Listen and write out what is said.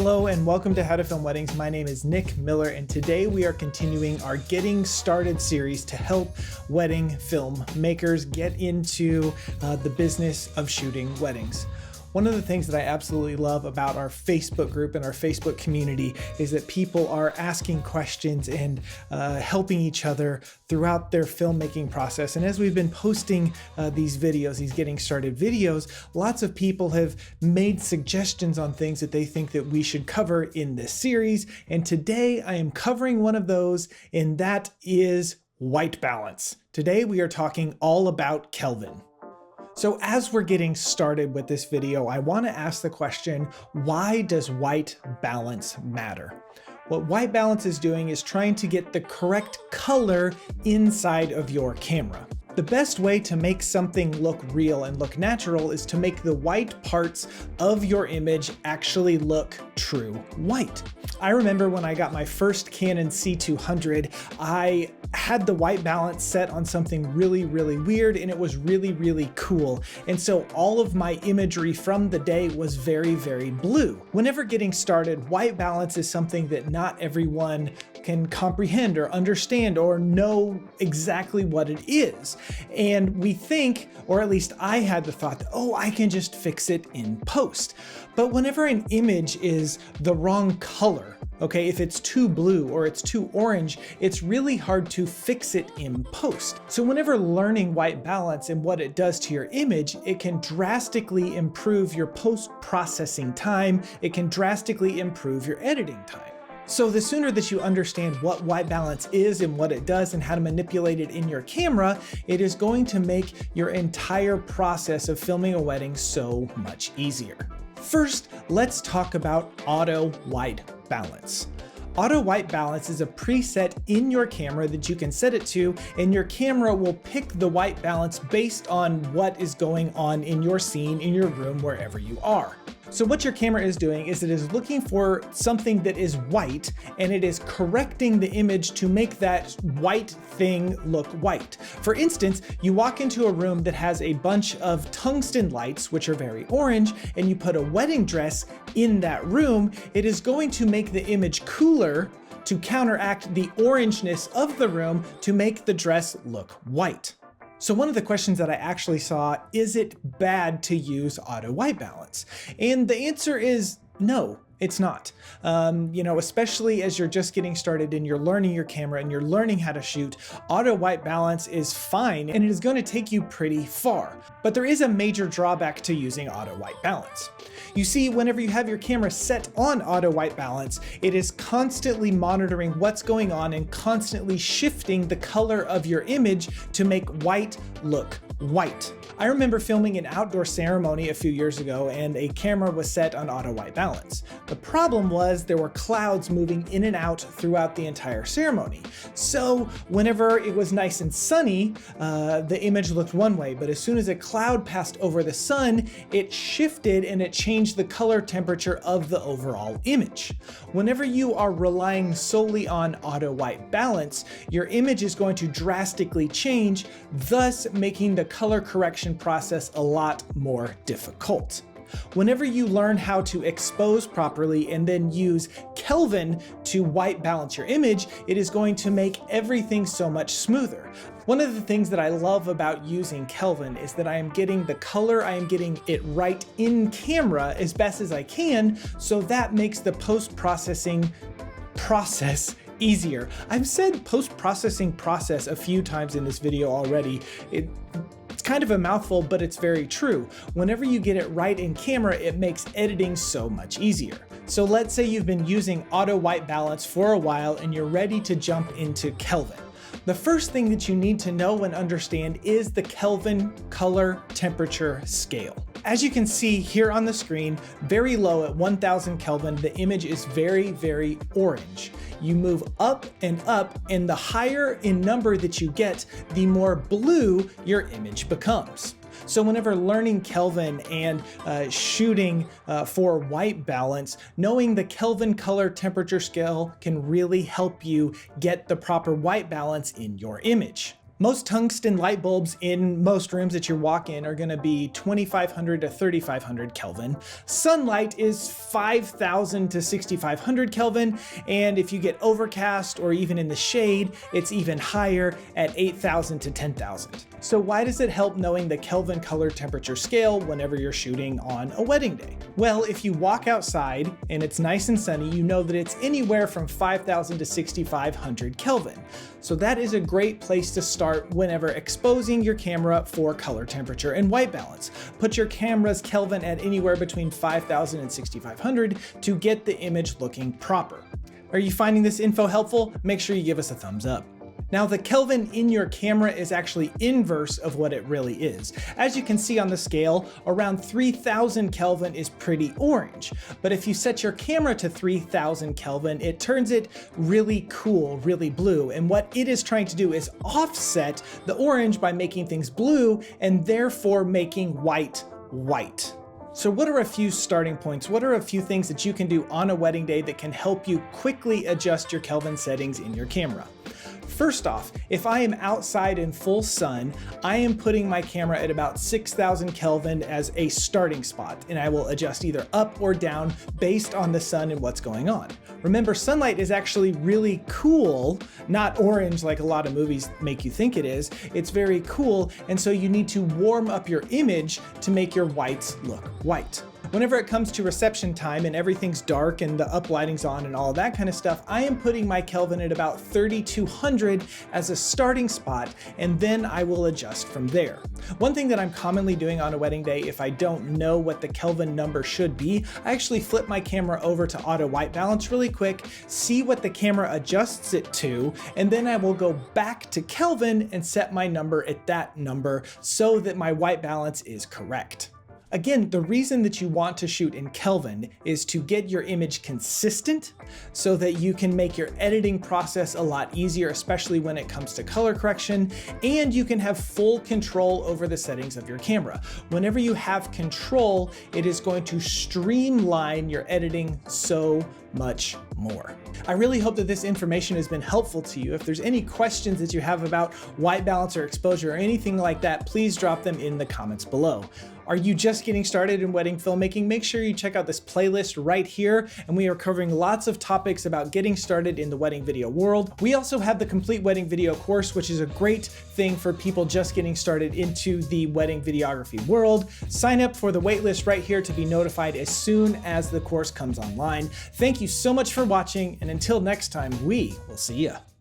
Hello and welcome to How to Film Weddings. My name is Nick Miller and today we are continuing our Getting Started series to help wedding filmmakers get into the business of shooting weddings. One of the things that I absolutely love about our Facebook group and our Facebook community is that people are asking questions and helping each other throughout their filmmaking process. And as we've been posting these videos, these Getting Started videos, lots of people have made suggestions on things that they think that we should cover in this series. And today I am covering one of those, and that is white balance. Today we are talking all about Kelvin. So as we're getting started with this video, I want to ask the question, why does white balance matter? What white balance is doing is trying to get the correct color inside of your camera. The best way to make something look real and look natural is to make the white parts of your image actually look true white. I remember when I got my first Canon C200, I had the white balance set on something really weird, and it was really cool. And so all of my imagery from the day was very blue. Whenever getting started, white balance is something that not everyone can comprehend or understand or know exactly what it is. And we think, or at least I had the thought that, oh, I can just fix it in post. But whenever an image is the wrong color, okay, if it's too blue or it's too orange, it's really hard to fix it in post. So whenever learning white balance and what it does to your image, it can drastically improve your post-processing time. It can drastically improve your editing time. So the sooner that you understand what white balance is and what it does and how to manipulate it in your camera, it is going to make your entire process of filming a wedding so much easier. First, let's talk about auto white balance. Auto white balance is a preset in your camera that you can set it to, and your camera will pick the white balance based on what is going on in your scene, in your room, wherever you are. So what your camera is doing is it is looking for something that is white, and it is correcting the image to make that white thing look white. For instance, you walk into a room that has a bunch of tungsten lights, which are very orange, and you put a wedding dress in that room, it is going to make the image cooler to counteract the orangeness of the room to make the dress look white. So one of the questions that I actually saw, is it bad to use auto white balance? And the answer is no. It's not. Especially as you're just getting started and you're learning your camera and you're learning how to shoot, auto white balance is fine and it is going to take you pretty far. But there is a major drawback to using auto white balance. You see, whenever you have your camera set on auto white balance, it is constantly monitoring what's going on and constantly shifting the color of your image to make white look white. I remember filming an outdoor ceremony a few years ago and a camera was set on auto white balance. The problem was there were clouds moving in and out throughout the entire ceremony. So whenever it was nice and sunny, the image looked one way, but as soon as a cloud passed over the sun, it shifted and it changed the color temperature of the overall image. Whenever you are relying solely on auto white balance, your image is going to drastically change, thus making the color correction process a lot more difficult. Whenever you learn how to expose properly and then use Kelvin to white balance your image, it is going to make everything so much smoother. One of the things that I love about using Kelvin is that I am getting the color, I am getting it right in camera as best as I can, so that makes the post-processing process easier. I've said post-processing process a few times in this video already. It's kind of a mouthful, but it's very true. Whenever you get it right in camera, it makes editing so much easier. So let's say you've been using auto white balance for a while and you're ready to jump into Kelvin. The first thing that you need to know and understand is the Kelvin color temperature scale. As you can see here on the screen, very low at 1000 Kelvin, the image is very orange. You move up, and the higher in number that you get, the more blue your image becomes. So whenever learning Kelvin and shooting for white balance, knowing the Kelvin color temperature scale can really help you get the proper white balance in your image. Most tungsten light bulbs in most rooms that you walk in are going to be 2500 to 3500 Kelvin. Sunlight is 5000 to 6500 Kelvin, and if you get overcast or even in the shade, it's even higher at 8000 to 10,000. So why does it help knowing the Kelvin color temperature scale whenever you're shooting on a wedding day? Well, if you walk outside and it's nice and sunny, you know that it's anywhere from 5000 to 6500 Kelvin. So that is a great place to start whenever exposing your camera for color temperature and white balance. Put your camera's Kelvin at anywhere between 5000 and 6500 to get the image looking proper. Are you finding this info helpful? Make sure you give us a thumbs up. Now, the Kelvin in your camera is actually inverse of what it really is. As you can see on the scale, around 3000 Kelvin is pretty orange. But if you set your camera to 3000 Kelvin, it turns it really cool, really blue. And what it is trying to do is offset the orange by making things blue and therefore making white white. So what are a few starting points? What are a few things that you can do on a wedding day that can help you quickly adjust your Kelvin settings in your camera? First off, if I am outside in full sun, I am putting my camera at about 6000 Kelvin as a starting spot, and I will adjust either up or down based on the sun and what's going on. Remember, sunlight is actually really cool, not orange like a lot of movies make you think it is. It's very cool, and so you need to warm up your image to make your whites look white. Whenever it comes to reception time and everything's dark and the uplighting's on and all that kind of stuff, I am putting my Kelvin at about 3200 as a starting spot, and then I will adjust from there. One thing that I'm commonly doing on a wedding day, if I don't know what the Kelvin number should be, I actually flip my camera over to auto white balance really quick, see what the camera adjusts it to, and then I will go back to Kelvin and set my number at that number so that my white balance is correct. Again, the reason that you want to shoot in Kelvin is to get your image consistent so that you can make your editing process a lot easier, especially when it comes to color correction, and you can have full control over the settings of your camera. Whenever you have control, it is going to streamline your editing so much more. I really hope that this information has been helpful to you. If there's any questions that you have about white balance or exposure or anything like that, please drop them in the comments below. Are you just getting started in wedding filmmaking? Make sure you check out this playlist right here, and we are covering lots of topics about getting started in the wedding video world. We also have the complete wedding video course, which is a great thing for people just getting started into the wedding videography world. Sign up for the waitlist right here to be notified as soon as the course comes online. Thank you so much for watching, and until next time, we will see ya.